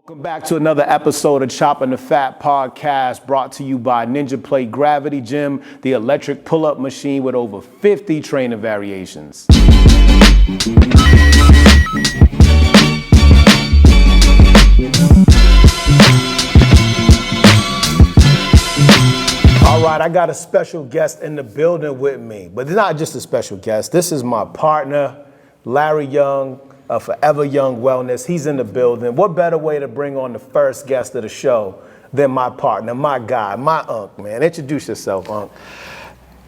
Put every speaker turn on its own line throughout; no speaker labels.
Welcome back to another episode of Choppin' the F.A.T podcast, brought to you by Ninja Plate Gravity Gym, the electric pull-up machine with over 50 training variations. All right, I got a special guest in the building with me, but it's not just a special guest. This is my partner, Larry Young, of Forever Young Wellness. He's in the building. What better way to bring on the first guest of the show than my partner, my guy, my Unc, man. Introduce yourself, Unc.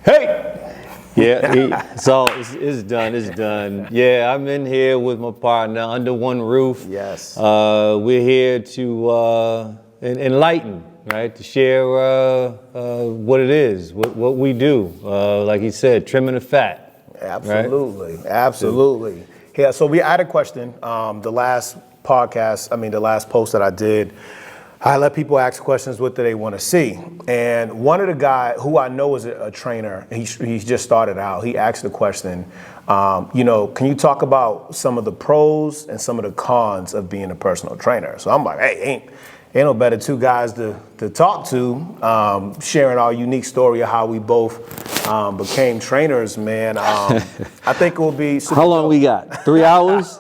Hey!
Yeah, so it's done. Yeah, I'm in here with my partner under one roof.
Yes.
We're here to enlighten, right? To share what it is, what we do. Like he said, trimming the fat.
Absolutely, right? Absolutely. Yeah, so we had a question. The last post that I did, I let people ask questions, what do they want to see? And one of the guys who I know is a trainer, he's just started out, he asked the question, can you talk about some of the pros and some of the cons of being a personal trainer? So I'm like, hey, ain't no better two guys to talk to, sharing our unique story of how we both became trainers, man. I think it will be super.
How long we got? 3 hours?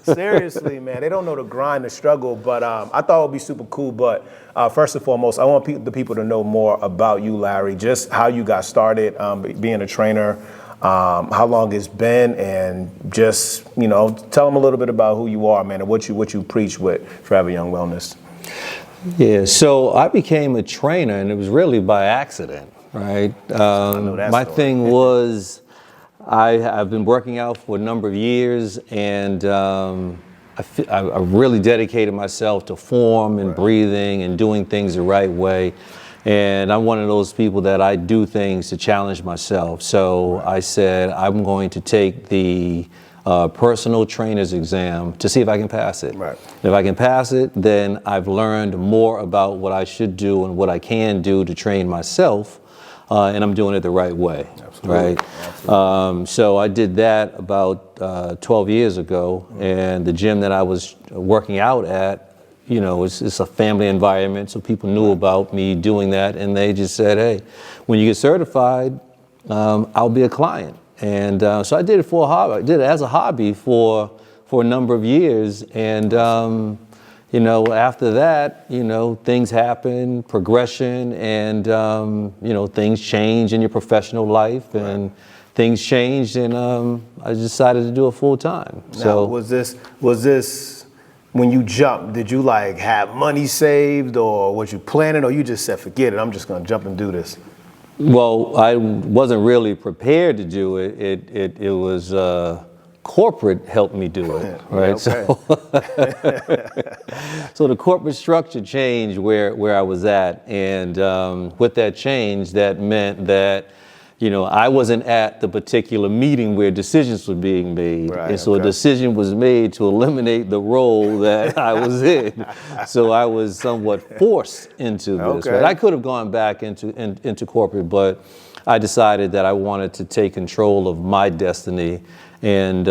Seriously, man. They don't know the grind, the struggle, but I thought it would be super cool. But first and foremost, I want the people to know more about you, Larry, just how you got started being a trainer, how long it's been, and just, tell them a little bit about who you are, man, and what you preach with Forever Young Wellness.
Yeah, so I became a trainer, and it was really by accident, right? My thing was, I've been working out for a number of years, and I really dedicated myself to form and breathing and doing things the right way. And I'm one of those people that I do things to challenge myself. So I said, I'm going to take the personal trainer's exam to see if I can pass it. Right. If I can pass it, then I've learned more about what I should do and what I can do to train myself, and I'm doing it the right way. Absolutely. Right. Absolutely. So I did that about 12 years ago, and the gym that I was working out at, it's a family environment, so people knew about me doing that, and they just said, hey, when you get certified, I'll be a client. And so I did it for a hobby. I did it as a hobby for a number of years. And, after that, things happen, progression, and, things change in your professional life, and things changed, and I decided to do it full time.
Now,
so
was this when you jumped, did you have money saved, or was you planning, or you just said, forget it, I'm just going to jump and do this?
Well, I wasn't really prepared to do it. It was corporate helped me do it, right?
Yeah, okay.
So the corporate structure changed where I was at, and with that change, that meant that I wasn't at the particular meeting where decisions were being made, and so a decision was made to eliminate the role that I was in. So I was somewhat forced into this. Right? I could have gone back into corporate, but I decided that I wanted to take control of my destiny, and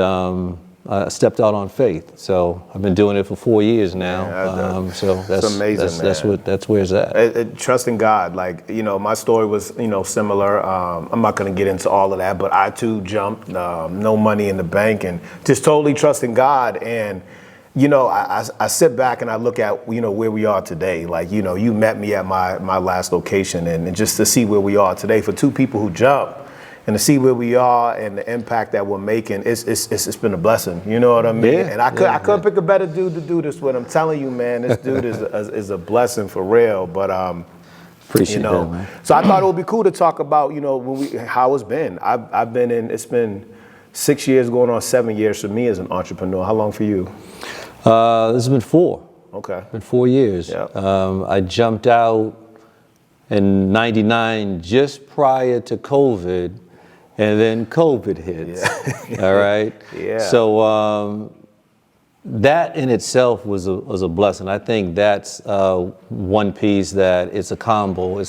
stepped out on faith. So I've been doing it for 4 years now. So that's amazing. That's where it's at.
Trusting God, my story was similar. I'm not going to get into all of that, but I too jumped, no money in the bank, and just totally trusting God. And I sit back and I look at where we are today. You met me at my last location, and just to see where we are today for two people who jump. And to see where we are and the impact that we're making, it's been a blessing. You know what I mean?
Yeah,
and I couldn't pick a better dude to do this with. I'm telling you, man, this dude is a blessing for real. But
appreciate that, man.
So I thought it would be cool to talk about how it's been. I've been in. It's been 6 years, going on 7 years for me as an entrepreneur. How long for you?
This has been 4.
Okay.
It's been 4 years.
Yep.
I jumped out in '99 just prior to COVID. And then COVID hits, all right?
Yeah.
So that in itself was a blessing. I think that's one piece that it's a combo.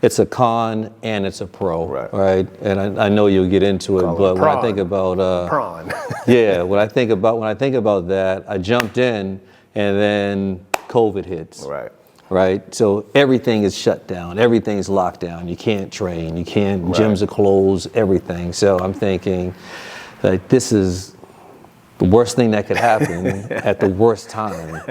it's a con and it's a pro,
Right.
right? And I know you'll get into it, but when I think about
prawn.
yeah, when I think about that, I jumped in, and then COVID hits.
Right.
Right. So everything is shut down. Everything's locked down. You can't train. You can't. Gyms are closed. Everything. So I'm thinking, like, this is the worst thing that could happen at the worst time.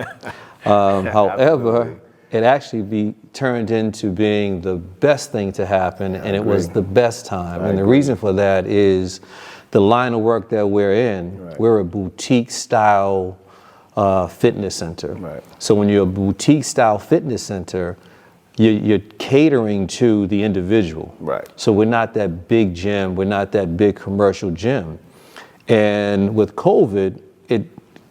However, it actually turned into being the best thing to happen, and it was the best time. And the reason for that is the line of work that we're in. Right. We're a boutique style fitness center. Right. So when you're a boutique style fitness center, you're catering to the individual. Right. So we're not that big gym. We're not that big commercial gym. And with COVID, it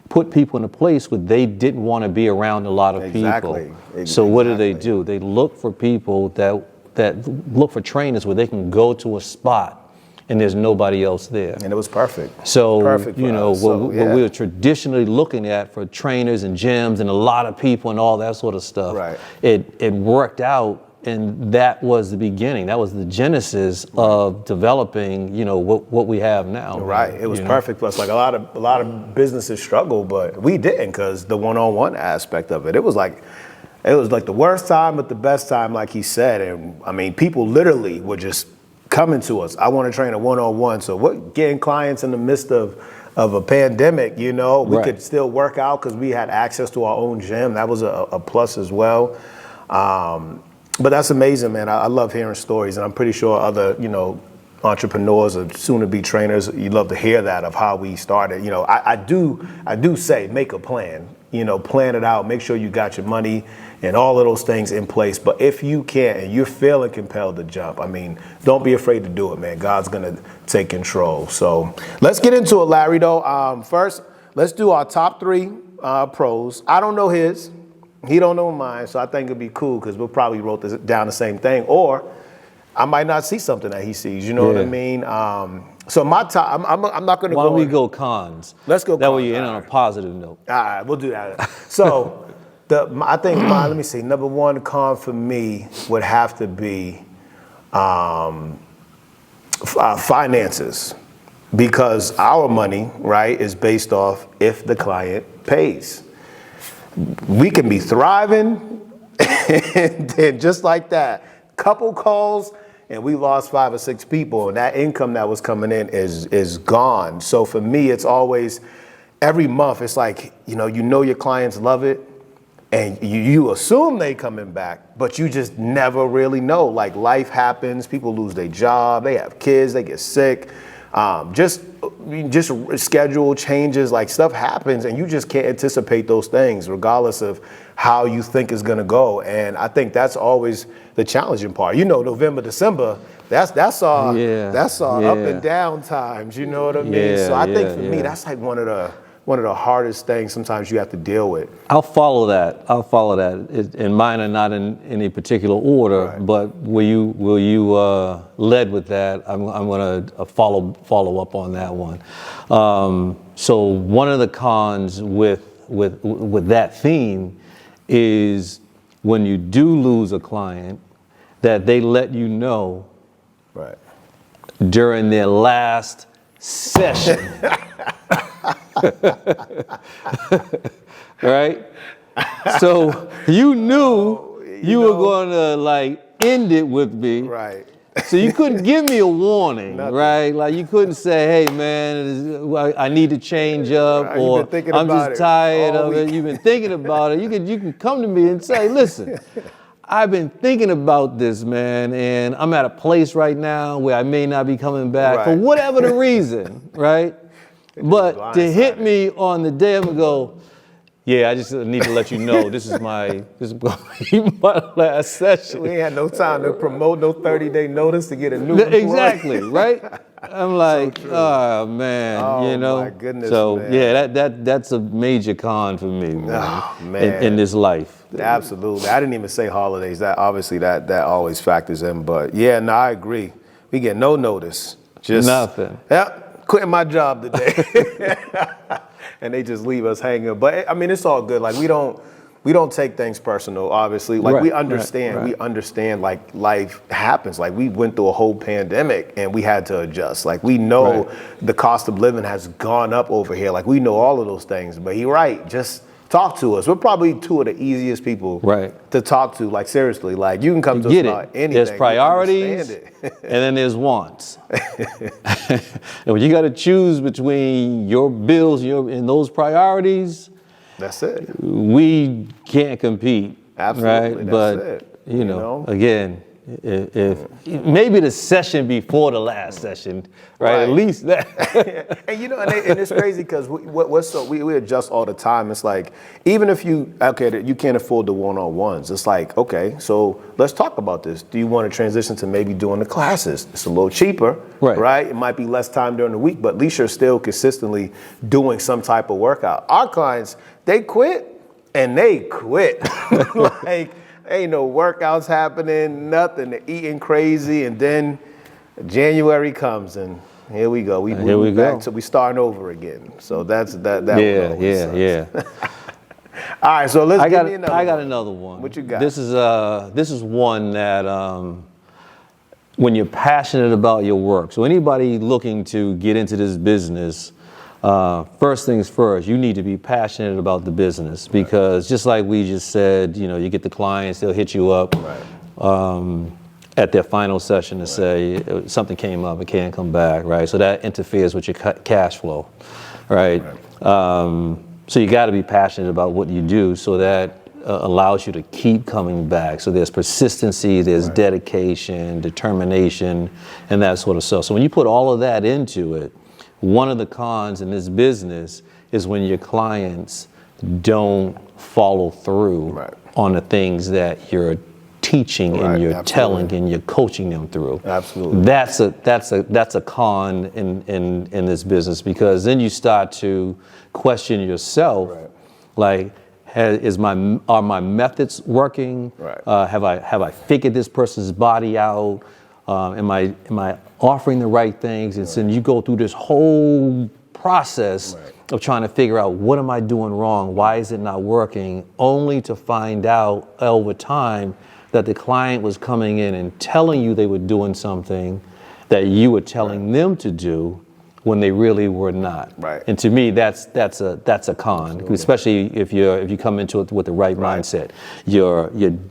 put people in a place where they didn't want to be around a lot of people. So what do? They look for people that look for trainers where they can go to a spot and there's nobody else there. And
it was perfect.
So,
perfect
what we were traditionally looking at for trainers and gyms and a lot of people and all that sort of stuff, right. It worked out, and that was the beginning. That was the genesis of developing, what we have now.
Right. It was perfect. Plus, like a lot of businesses struggle, but we didn't, because the one-on-one aspect of it. It was like the worst time, but the best time, like he said. And I mean, people literally were just coming to us. I want to train a one-on-one. So we're getting clients in the midst of a pandemic, we could still work out because we had access to our own gym. That was a plus as well. But that's amazing, man. I love hearing stories, and I'm pretty sure other, entrepreneurs or soon-to-be trainers, you love to hear that, of how we started. I do say make a plan. Plan it out. Make sure you got your money and all of those things in place. But if you can't and you're feeling compelled to jump, I mean, don't be afraid to do it, man. God's gonna take control. So let's get into it, Larry. Though first, let's do our top 3 pros. I don't know his. He don't know mine, so I think it'd be cool because we'll probably wrote this down the same thing, or I might not see something that he sees. You know what I mean? So my top, I'm not going to go.
Why don't we go cons?
Let's go.
That way you end on a positive note.
All right, we'll do that. So I think mine. Let me see. Number 1 con for me would have to be finances, because our money, right, is based off if the client pays. We can be thriving, and then just like that, couple calls, and we lost 5 or 6 people, and that income that was coming in is gone. So for me, it's always every month. It's like your clients love it, and you assume they coming back, but you just never really know. Like, life happens, people lose their job, they have kids, they get sick. Just schedule changes, like stuff happens, and you just can't anticipate those things regardless of how you think it's gonna go. And I think that's always the challenging part. November, December, that's our up and down times, you know what I mean? So I think for me, that's like one of the hardest things sometimes you have to deal with.
I'll follow that. And mine are not in any particular order, but will you led with that? I'm going to follow up on that one. So one of the cons with that theme is when you do lose a client, that they let you know during their last session. Right? So you knew you were going to end it with me.
Right.
So you couldn't give me a warning, right? Like, you couldn't say, hey man, I need to change up, or I'm just tired of it. You've been thinking about it. You can come to me and say, listen, I've been thinking about this, man, and I'm at a place right now where I may not be coming back for whatever the reason, right? But to hit me on the day, I'm gonna go, yeah, I just need to let you know this is gonna be my last session.
We ain't had no time to promote, no 30-day notice to get a new employee.
Exactly, right? I'm like, oh man,
my goodness.
So
man.
yeah, that's a major con for me, man, in this life.
Absolutely. I didn't even say holidays. That obviously that always factors in. But yeah, no, I agree. We get no notice. Just
nothing.
Yep. Quitting my job today. And they just leave us hanging. But I mean, it's all good. Like, we don't we don't take things personal, obviously. Like, we understand,
right.
we understand, like, life happens. Like, we went through a whole pandemic and we had to adjust. Like, we know the cost of living has gone up over here. Like, we know all of those things. But you're right, just talk to us. We're probably two of the easiest people to talk to. Like, seriously, like, you can come to us about anything.
There's priorities and then there's wants. And when you got to choose between your bills and those priorities,
that's it.
We can't compete.
Absolutely.
Right? But, you know, again, if maybe the session before the last session, right? At least that.
And you know, and it's crazy because we adjust all the time. It's like, even if you can't afford the one-on-ones, it's like, okay, so let's talk about this. Do you want to transition to maybe doing the classes? It's a little cheaper, right? It might be less time during the week, but at least you're still consistently doing some type of workout. Our clients, they quit and they quit. Like, ain't no workouts happening, nothing. They're eating crazy, and then January comes, and here we go. We back to starting over again. So that's that.
Yeah.
All right, so give me another one.
I got another one.
What you got?
This is one that when you're passionate about your work. So anybody looking to get into this business, first things first, you need to be passionate about the business, because just like we just said, you know, you get the clients, they'll hit you up at their final session to say something came up, it can't come back, right? So that interferes with your cash flow, right? So you got to be passionate about what you do, so that allows you to keep coming back. So there's persistency, there's dedication, determination, and that sort of stuff. So when you put all of that into it, one of the cons in this business is when your clients don't follow through on the things that you're teaching and you're telling and you're coaching them through.
Absolutely.
That's a con in this business, because then you start to question yourself, like, are my methods working? Have I figured this person's body out? Am I offering the right things? And then you go through this whole process of trying to figure out, what am I doing wrong? Why is it not working? Only to find out over time that the client was coming in and telling you they were doing something that you were telling them to do when they really were not. And to me, that's a con, especially if you come into it with the right mindset. You're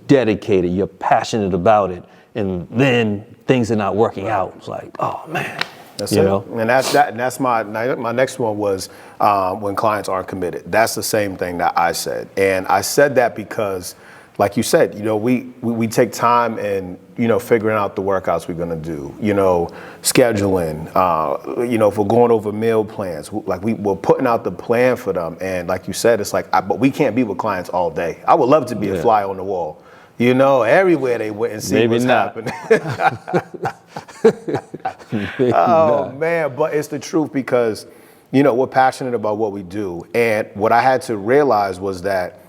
dedicated, you're passionate about it, and then things are not working out. It's like, oh man.
That's it. And that's my next one was when clients aren't committed. That's the same thing that I said. And I said that because, like you said, you know, we take time and, you know, figuring out the workouts we're gonna do, you know, scheduling, you know, if we're going over meal plans, like we're putting out the plan for them. And like you said, it's like, but we can't be with clients all day. I would love to be a fly on the wall. You know, everywhere they went and see what's happening. Man, but it's the truth, because, you know, we're passionate about what we do. And what I had to realize was that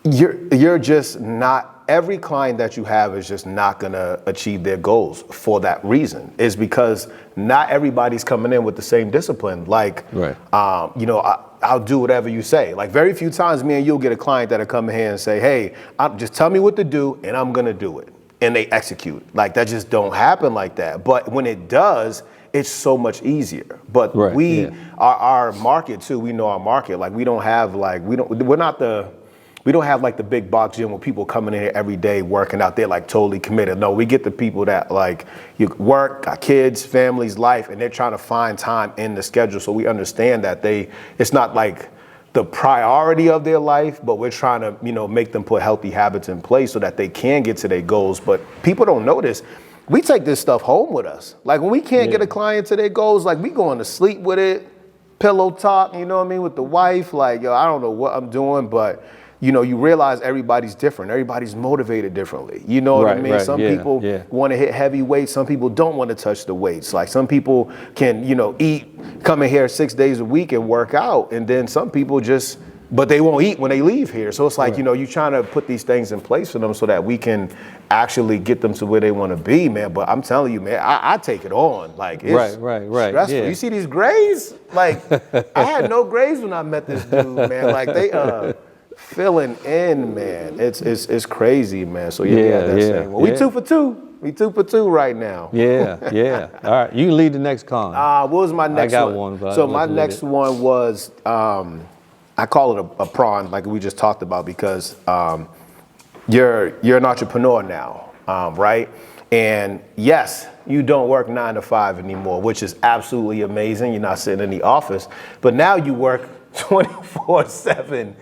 you're just not, every client that you have is just not gonna achieve their goals for that reason. Is because not everybody's coming in with the same discipline. Like, you know, I'll do whatever you say. Like, very few times me and you'll get a client that'll come in here and say, hey, just tell me what to do and I'm gonna do it. And they execute. Like, that just don't happen like that. But when it does, it's so much easier. But our market too, we know our market. Like, we don't have like, we don't have like the big box gym where people coming in here every day working out there like totally committed. No, we get the people that like you work, got kids, families, life, and they're trying to find time in the schedule. So we understand that it's not like the priority of their life, but we're trying to, you know, make them put healthy habits in place so that they can get to their goals. But people don't know this. We take this stuff home with us. Like, when we can't get a client to their goals, like, we going to sleep with it, pillow talk, you know what I mean, with the wife. Like, yo, I don't know what I'm doing, but you know, you realize everybody's different. Everybody's motivated differently. You know what I mean? Some people want to hit heavy weights. Some people don't want to touch the weights. Like, some people can, you know, come in here 6 days a week and work out. And then some people but they won't eat when they leave here. So it's like, you know, you're trying to put these things in place for them so that we can actually get them to where they want to be, man. But I'm telling you, man, I take it on. Like, it's stressful. You see these grays? Like, I had no grays when I met this dude, man. Like, Filling in, man. It's crazy, man. So yeah, we had that same one. We 2 for 2. We 2 for 2 right now.
Yeah. All right, you can lead the next con.
What was my next one?
I got one. But
so my next one was, I call it a prawn, like we just talked about, because you're an entrepreneur now, right? And yes, you don't work 9 to 5 anymore, which is absolutely amazing. You're not sitting in the office, but now you work 24/7.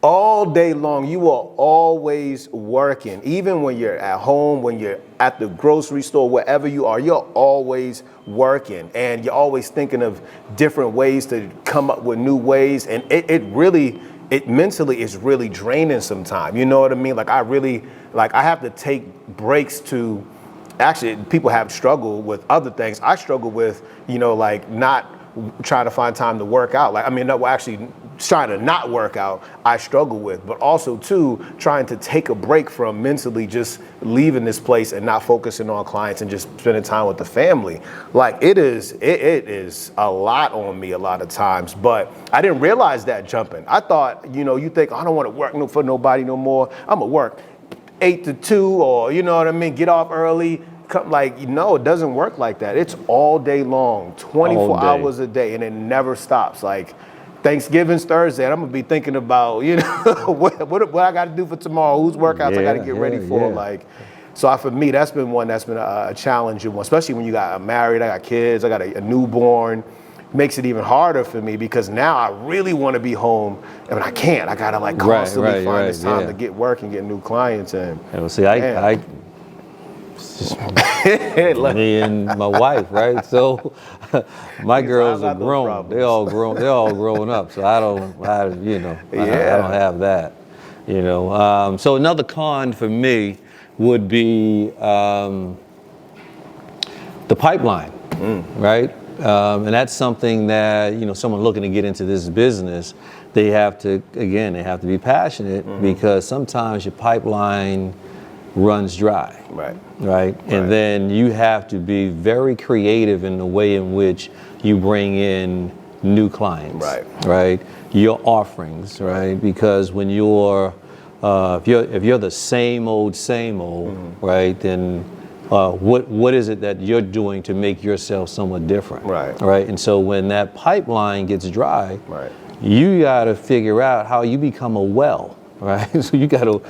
All day long, you are always working. Even when you're at home, when you're at the grocery store, wherever you are, you're always working. And you're always thinking of different ways to come up with new ways. And it mentally is really draining sometimes. You know what I mean? Like I have to take breaks to, actually, people have struggled with other things. I struggle with, like not trying to find time to work out. Actually trying to not work out, I struggle with, but also too, trying to take a break from mentally just leaving this place and not focusing on clients and just spending time with the family. Like it is a lot on me a lot of times, but I didn't realize that jumping. I thought, you think, I don't want to work for nobody no more. I'm gonna work 8 to 2, or get off early. No, it doesn't work like that. It's all day long, 24 hours a day, and it never stops. Like Thanksgiving's Thursday, and I'm gonna be thinking about, what I got to do for tomorrow, whose workouts I got to get ready for. So for me, that's been a challenging one, especially when you got married, I got kids, I got a newborn. Makes it even harder for me because now I really want to be home, and I can't. I gotta constantly find this time to get work and get new clients. And
see, I just me and my wife, right? So my girls are grown. They're all grown up. So I don't have that. So another con for me would be the pipeline, right? And that's something that someone looking to get into this business, they have to be passionate, because sometimes your pipeline runs dry. Right. And then you have to be very creative in the way in which you bring in new clients. Right. Your offerings, right? Because when you're if you're the same old, right, then what is it that you're doing to make yourself somewhat different? Right. And so when that pipeline gets dry, you got to figure out how you become a well. Right, so you got to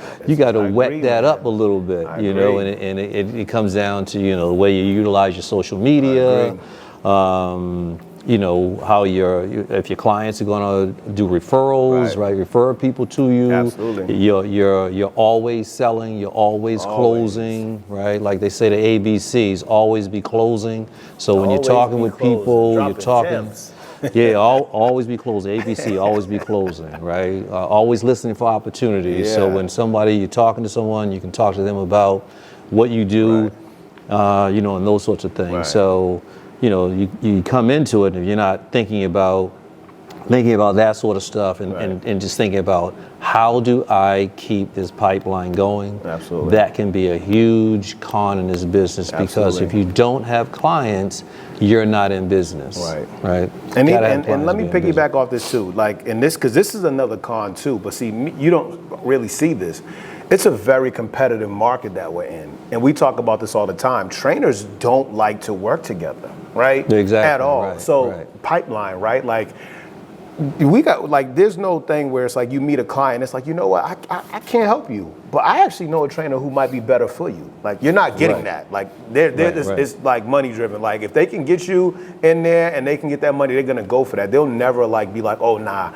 wet that up a little bit, and it comes down to the way you utilize your social media, how if your clients are going to do referrals, right? Refer people to you.
Absolutely.
You're always selling. You're always closing, right? Like they say, the ABCs, always be closing. So when you're talking with people, you're talking. Yeah, always be closing. ABC, always be closing, right? Always listening for opportunities. So when you're talking to someone, you can talk to them about what you do, and those sorts of things. So, you come into it and you're not thinking about that sort of stuff, and just thinking about, how do I keep this pipeline going?
Absolutely.
That can be a huge con in this business, because if you don't have clients, you're not in business. Right.
And let me piggyback off this too, because this is another con too, but see, you don't really see this. It's a very competitive market that we're in, and we talk about this all the time. Trainers don't like to work together, right?
Exactly.
At all. Pipeline, right? We got there's no thing where it's like you meet a client, it's like, I can't help you, but I actually know a trainer who might be better for you. You're not getting that. It's like money driven. If they can get you in there and they can get that money, they're gonna go for that. They'll never be like, oh nah,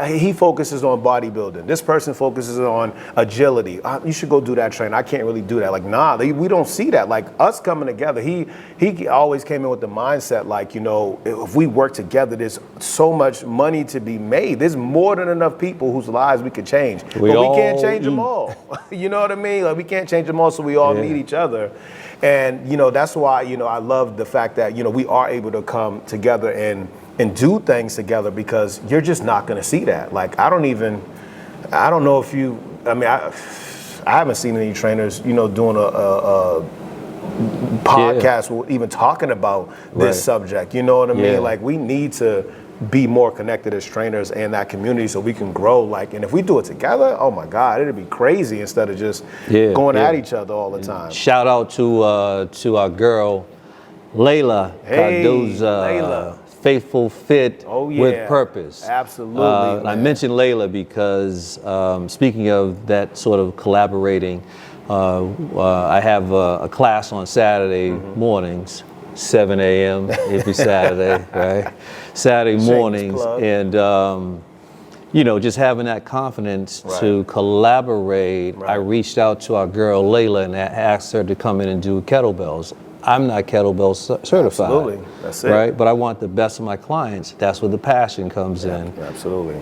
he focuses on bodybuilding. This person focuses on agility. You should go do that training. I can't really do that. We don't see that. Us coming together, he always came in with the mindset, if we work together, there's so much money to be made. There's more than enough people whose lives we could change. But we can't change them all. You know what I mean? We can't change them all, so we all need each other. And, that's why, I love the fact that, we are able to come together and do things together, because you're just not going to see that. I don't know if I haven't seen any trainers, doing a podcast even talking about this subject. You know what I mean? We need to be more connected as trainers and that community so we can grow. Like, and if we do it together, oh my God, it'd be crazy instead of just going at each other all the time.
Shout out to our girl, Layla.
Hey,
those
Layla.
Faithful Fit with Purpose.
Absolutely.
I mentioned Layla because speaking of that sort of collaborating, I have a class on Saturday mornings, 7 a.m. every Saturday, right? Saturday mornings, and just having that confidence to collaborate. I reached out to our girl Layla and asked her to come in and do kettlebells. I'm not kettlebell certified.
Absolutely, that's it.
Right, but I want the best of my clients. That's where the passion comes in.
Absolutely.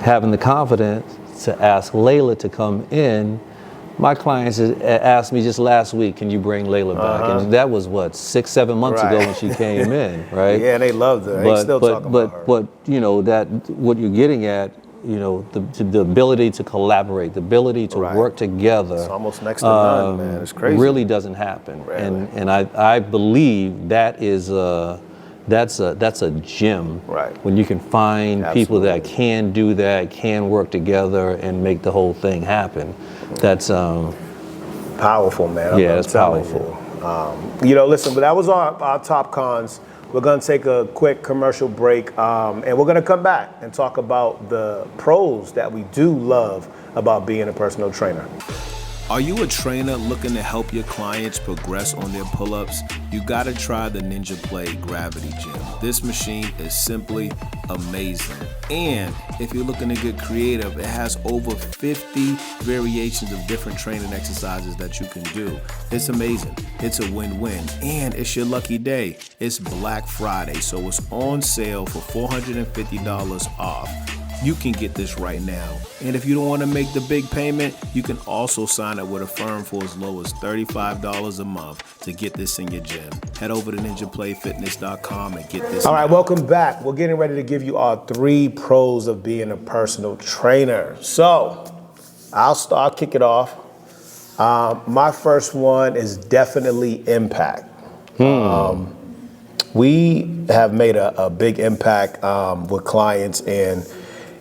Having the confidence to ask Layla to come in. My clients asked me just last week, can you bring Layla back? And that was what, 6-7 months ago when she came in, right?
Yeah, they loved her. They still talk about her.
But that what you're getting at, the ability to collaborate, the ability to work together.
It's almost next to none, man. It's crazy.
Really doesn't happen.
Rarely.
And I believe that is that's a gem.
Right.
When you can find people that can do that, can work together and make the whole thing happen. That's
powerful, man.
That's powerful.
Listen, but that was our top cons. We're going to take a quick commercial break, and we're going to come back and talk about the pros that we do love about being a personal trainer.
Are you a trainer looking to help your clients progress on their pull-ups? You gotta try the Ninja Play Gravity Gym. This machine is simply amazing. And if you're looking to get creative, it has over 50 variations of different training exercises that you can do. It's amazing. It's a win-win. And it's your lucky day. It's Black Friday, so it's on sale for $450 off. You can get this right now. And if you don't want to make the big payment, you can also sign up with a firm for as low as $35 a month to get this in your gym. Head over to ninjaplayfitness.com and get this.
All right, welcome back. We're getting ready to give you our 3 pros of being a personal trainer. So I'll kick it off. My first one is definitely impact. We have made a big impact with clients and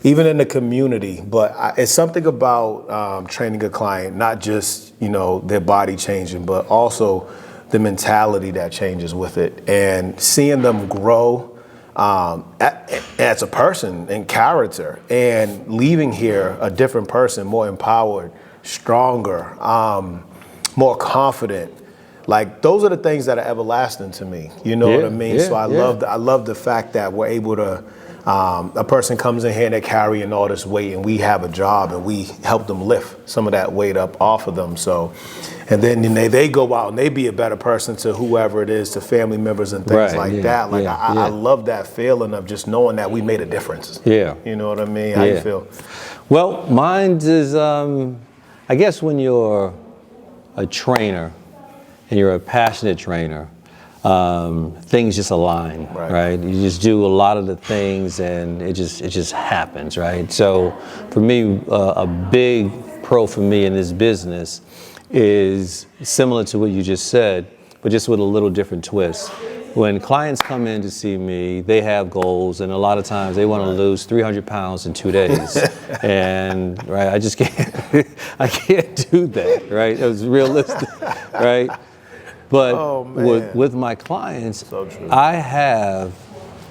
even in the community, but it's something about training a client, not just, their body changing, but also the mentality that changes with it and seeing them grow as a person and character and leaving here a different person, more empowered, stronger, more confident. Like, those are the things that are everlasting to me. You know what I mean? So I love the fact that we're able to, a person comes in here and they're carrying all this weight and we have a job and we help them lift some of that weight up off of them. So, and then they go out and they be a better person to whoever it is, to family members and things that. Like, I love that feeling of just knowing that we made a difference.
Yeah.
You know what I mean? How you feel?
Well, mine is, I guess when you're a trainer and you're a passionate trainer, things just align, right? You just do a lot of the things and it just happens, right? So for me, a big pro for me in this business is similar to what you just said, but just with a little different twist. When clients come in to see me, they have goals, and a lot of times they want to lose 300 pounds in 2 days. And I just can't, I can't do that, right? It was realistic, right? But with my clients, I have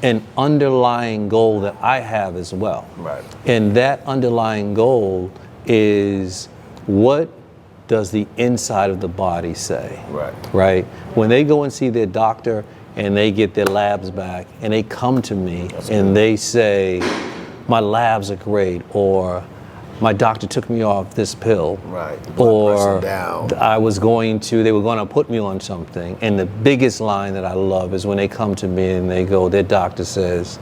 an underlying goal that I have as well.
Right.
And that underlying goal is, what does the inside of the body say? Right? When they go and see their doctor and they get their labs back and they come to me and they say, my labs are great, or my doctor took me off this pill, or they were going to put me on something. And the biggest line that I love is when they come to me and they go, their doctor says,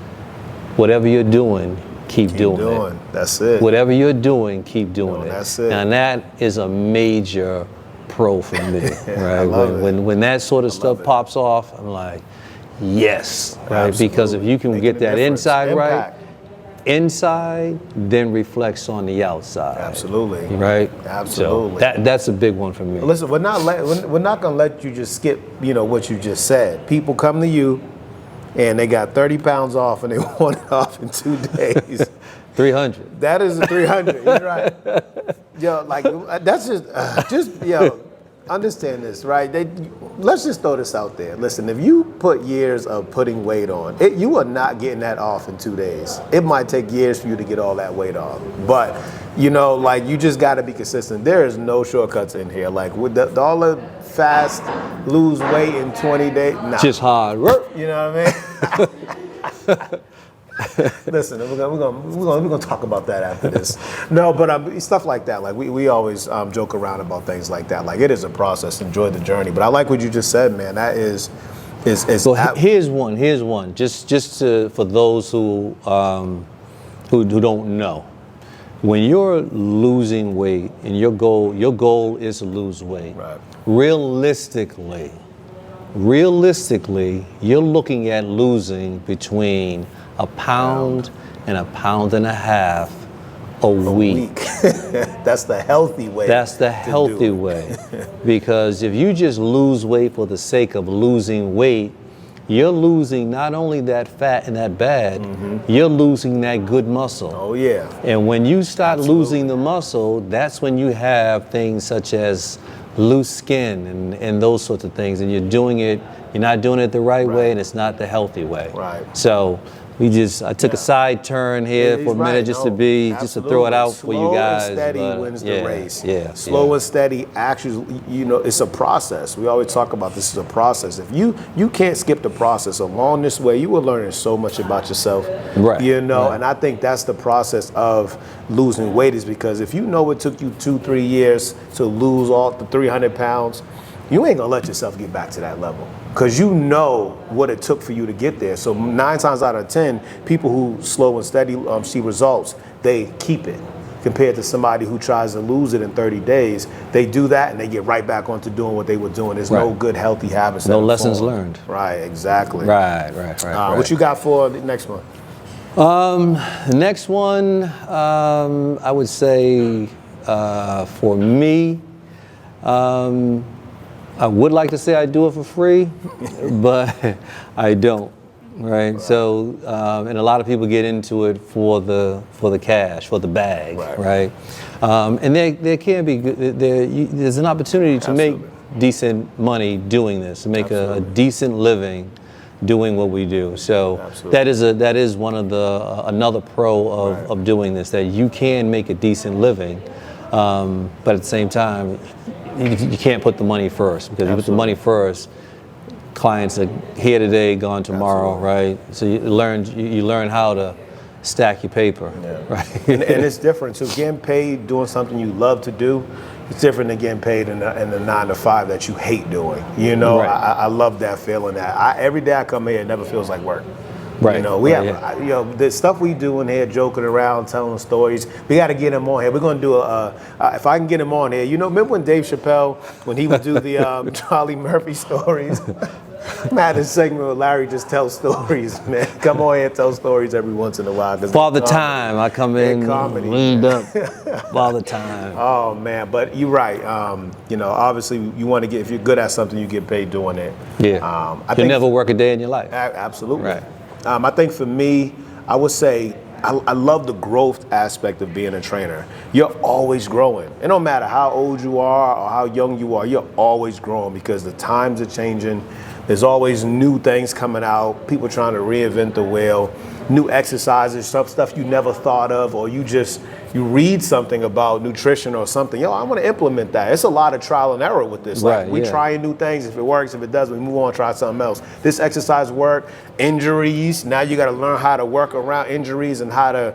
whatever you're doing, keep doing it.
That's it.
Whatever you're doing, keep doing it.
That's it.
And that is a major pro for me, right? When that sort of stuff pops off, I'm like, yes, right? Absolutely. Because if you can get that inside right, inside then reflects on the outside.
Absolutely.
Right?
Absolutely.
So that's a big one for me.
Listen, we're not going to let you just skip, what you just said. People come to you and they got 30 pounds off and they want it off in 2 days.
300.
That is a 300. You're right. Yo, like that's just yo. Understand this, right? Let's just throw this out there. Listen, if you put years of putting weight on, you are not getting that off in 2 days. It might take years for you to get all that weight off. But, like you just got to be consistent. There is no shortcuts in here. Like with all the fast lose weight in 20 days, nah.
Just hard work.
You know what I mean? Listen, we're gonna talk about that after this. No, but stuff like that. Like we always joke around about things like that. Like it is a process. Enjoy the journey. But I like what you just said, man. That is.
So here's one. Just for those who don't know. When you're losing weight and your goal is to lose weight.
Right.
Realistically, you're looking at losing between a pound and a pound and a half a week.
That's the healthy way.
That's the healthy way. Because if you just lose weight for the sake of losing weight, you're losing not only that fat and that bad, you're losing that good muscle.
Oh yeah.
And when you start losing the muscle, that's when you have things such as loose skin and those sorts of things. And you're not doing it the right way, and it's not the healthy way.
Right.
So I took a side turn here for a minute just to throw it out for you guys.
Slow and steady wins the race.
Yeah.
Slow and steady actually, it's a process. We always talk about this as a process. If you can't skip the process along this way, you will learn so much about yourself.
Right.
And I think that's the process of losing weight, is because if you know it took you 2-3 years to lose all the 300 pounds, you ain't gonna let yourself get back to that level, because you know what it took for you to get there. So 9 times out of 10, people who slow and steady see results, they keep it. Compared to somebody who tries to lose it in 30 days, they do that and they get right back onto doing what they were doing. There's no good healthy habits.
No lessons learned.
Right, exactly.
Right.
What you got for the next one?
The next one, I would say for me, I would like to say I do it for free, but I don't. Right. So, and a lot of people get into it for the cash, for the bag. Right. And there can be there's an opportunity to make decent money doing this, to make a decent living doing what we do. So that is one of another pro of doing this, that you can make a decent living, but at the same time, you can't put the money first, because you put the money first, clients are here today, gone tomorrow, right? So you learn how to stack your paper, right?
and it's different. So getting paid doing something you love to do, it's different than getting paid in the 9 to 5 that you hate doing. I love that feeling. That every day I come here, it never feels like work.
Right.
We have, the stuff we do in here, joking around, telling stories. We got to get him on here. We're going to do if I can get him on here. Remember when Dave Chappelle, when he would do the Charlie Murphy stories? Man, this segment where Larry just tells stories, man. Come on here and tell stories every once in a while.
Father Time, I come in, leaned up. Father Time.
Oh man, but you're right. Obviously you want to get, if you're good at something, you get paid doing it.
Yeah. You'll never work a day in your life.
Absolutely.
Right.
I think for me, I would say I love the growth aspect of being a trainer. You're always growing. It don't matter how old you are or how young you are, you're always growing, because the times are changing. There's always new things coming out, people trying to reinvent the wheel, new exercises, stuff you never thought of, or you read something about nutrition or something. I want to implement that. It's a lot of trial and error with this. Like, we trying new things. If it works, if it doesn't, we move on, try something else. This exercise worked. Injuries, now you got to learn how to work around injuries and how to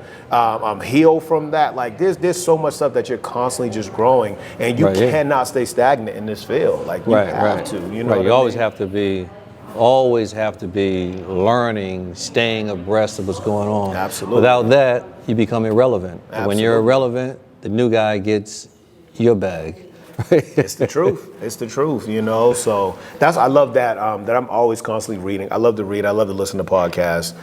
heal from that. Like there's so much stuff that you're constantly just growing, and you cannot stay stagnant in this field. Like you have to.
You always have to be learning, staying abreast of what's going on.
Absolutely.
Without that, you become irrelevant.
Absolutely.
When you're irrelevant, the new guy gets your bag.
It's the truth. It's the truth, So I love that. That I'm always constantly reading. I love to read. I love to listen to podcasts.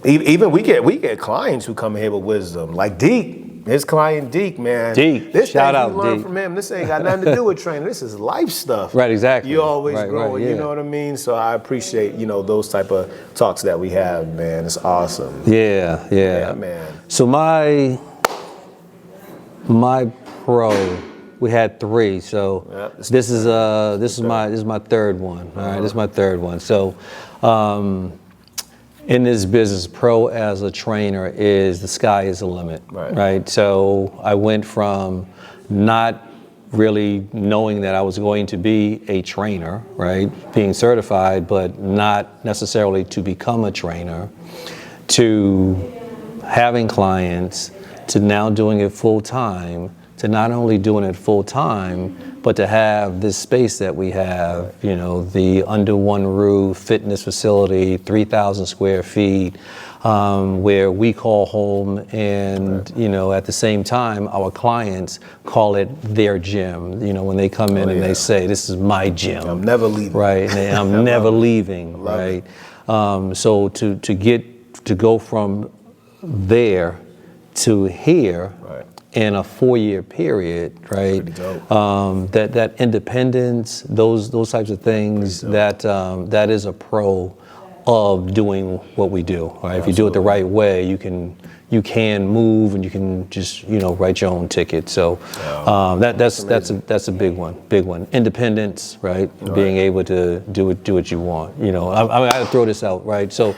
Even we get clients who come in here with wisdom. Like D, His client Deke, man.
Deke,
this
shout
thing
out
you learn
Deke.
from him. This ain't got nothing to do with training. This is life stuff.
Right, exactly.
You always
Right,
growing.
yeah.
You know what I mean? So I appreciate those type of talks that we have, man. It's awesome.
Yeah,
Yeah, man.
So my pro, we had 3. So
Yep,
this is my third one. All right, this is my third one. So in this business, pro as a trainer is the sky is the limit. Right. So I went from not really knowing that I was going to be a trainer, right, being certified, but not necessarily to become a trainer, to having clients, to now doing it full time, to not only doing it full time, but to have this space that we have, the under one roof fitness facility, 3,000 square feet, where we call home, and at the same time, our clients call it their gym. When they come in and they say, "This is my gym.
I'm never leaving."
Right, and I'm never leaving. Right. So to go from there to here.
Right.
In a 4-year period, right? That independence, those types of things, that is a pro of doing what we do. Right? If you do it the right way, you can move, and you can just write your own ticket. So that's a big one. Independence, right? Being able to do what you want. I mean, I gotta throw this out, right? So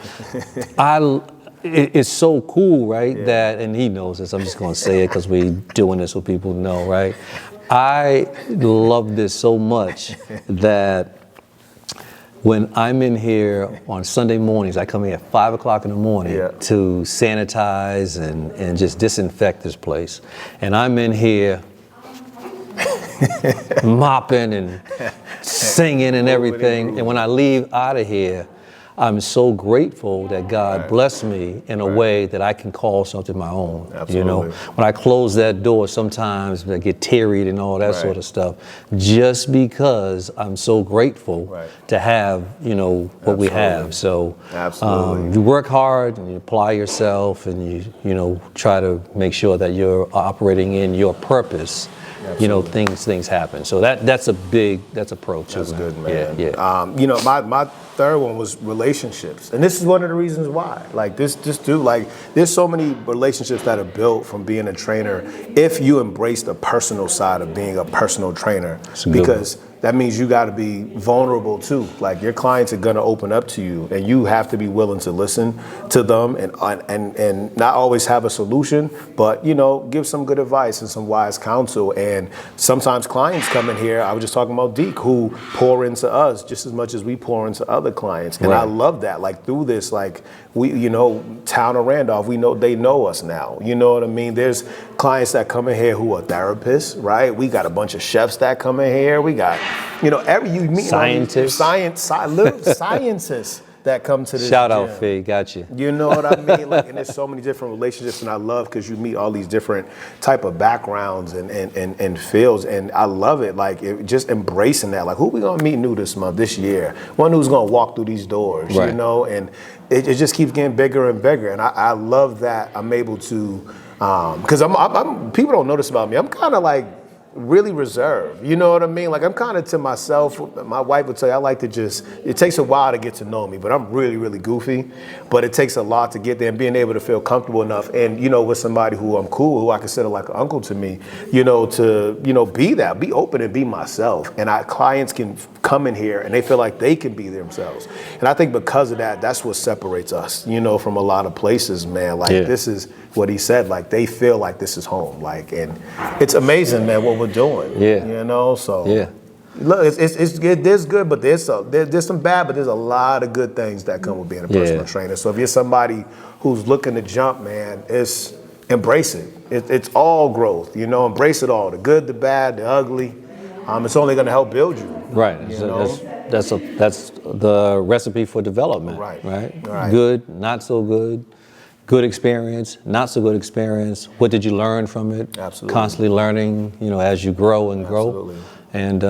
it's so cool, right, that, and he knows this, I'm just going to say it because we're doing this so people know, right? I love this so much that when I'm in here on Sunday mornings, I come here at 5 o'clock in the morning to sanitize and just disinfect this place. And I'm in here mopping and singing and everything. And when I leave out of here, I'm so grateful that God blessed me in a way that I can call something my own.
Absolutely.
When I close that door, sometimes I get teary and all that sort of stuff, just because I'm so grateful to have, what we have. So you work hard and you apply yourself, and you try to make sure that you're operating in your purpose. Things happen. So that's a pro too.
That's good, man.
Yeah.
My third one was relationships, and this is one of the reasons why. Like there's so many relationships that are built from being a trainer if you embrace the personal side of being a personal trainer, because that means you got to be vulnerable too. Like your clients are gonna open up to you, and you have to be willing to listen to them and not always have a solution, but give some good advice and some wise counsel. And sometimes clients come in here. I was just talking about Deke, who pour into us just as much as we pour into other clients, and I love that. Like through this, like we, Town of Randolph, they know us now. You know what I mean? There's clients that come in here who are therapists, right? We got a bunch of chefs that come in here. We got, you meet
scientists,
scientists that come to this
Shout
gym.
out, Fee, got you.
You know what I mean? Like, and there's so many different relationships, and I love because you meet all these different type of backgrounds and fields, and I love it. Like just embracing that. Like who we gonna meet new this year? One who's gonna walk through these doors, and it just keeps getting bigger and bigger. And I love that I'm able to, because I'm people don't notice about me. I'm kind of like really reserved. You know what I mean? Like I'm kind of to myself. My wife would tell you I like to it takes a while to get to know me, but I'm really, really goofy. But it takes a lot to get there, and being able to feel comfortable enough, and with somebody who I'm cool, who I consider like an uncle to me, to be open and be myself. And clients can come in here and they feel like they can be themselves. And I think because of that, that's what separates us, from a lot of places, man. Like this is what he said, like they feel like this is home. Like, and it's amazing, man, what we're doing. So look, there's good, but there's some bad, but there's a lot of good things that come with being a personal trainer. So if you're somebody who's looking to jump, man, embrace it. It's all growth, embrace it all, the good, the bad, the ugly. It's only going to help build you.
Right. That's the recipe for development. Right. Good, not so good. Good experience, not so good experience. What did you learn from it?
Absolutely.
Constantly learning, as you grow and grow.
Absolutely.
And,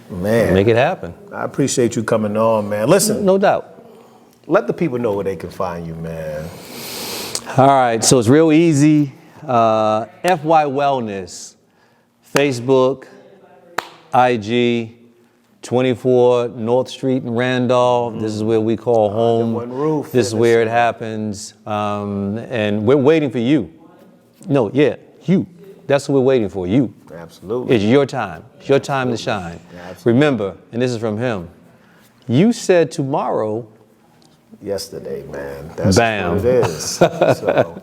man,
make it happen.
I appreciate you coming on, man. Listen.
No doubt.
Let the people know where they can find you, man.
All right, so it's real easy. FY Wellness, Facebook, IG, 24 North Street in Randolph. This is where we call home.
One roof.
This is where it happens. And we're waiting for you. No, yeah, you. That's what we're waiting for, you.
Absolutely.
It's your time. It's your time to shine.
Absolutely.
Remember, and this is from him, you said tomorrow.
Yesterday, man. That's
Bam.
what it is. So,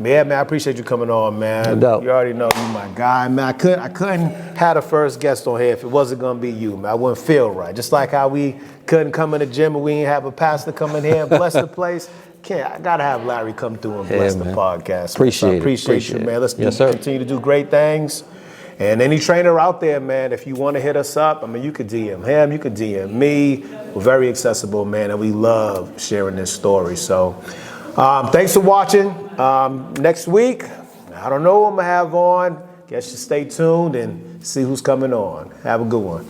yeah, man, I appreciate you coming on, man.
No doubt.
You already know you my guy, man. I couldn't have the first guest on here if it wasn't gonna be you, man. I wouldn't feel right. Just like how we couldn't come in the gym and we didn't have a pastor come in here and bless the place. I gotta have Larry come through and bless the podcast.
Appreciate it.
Appreciate you, man. Let's
Yes,
continue to do great things. And any trainer out there, man, if you want to hit us up, I mean, you could DM him, you could DM me. We're very accessible, man, and we love sharing this story. So thanks for watching. Next week, I don't know who I'm going to have on. Guess you stay tuned and see who's coming on. Have a good one.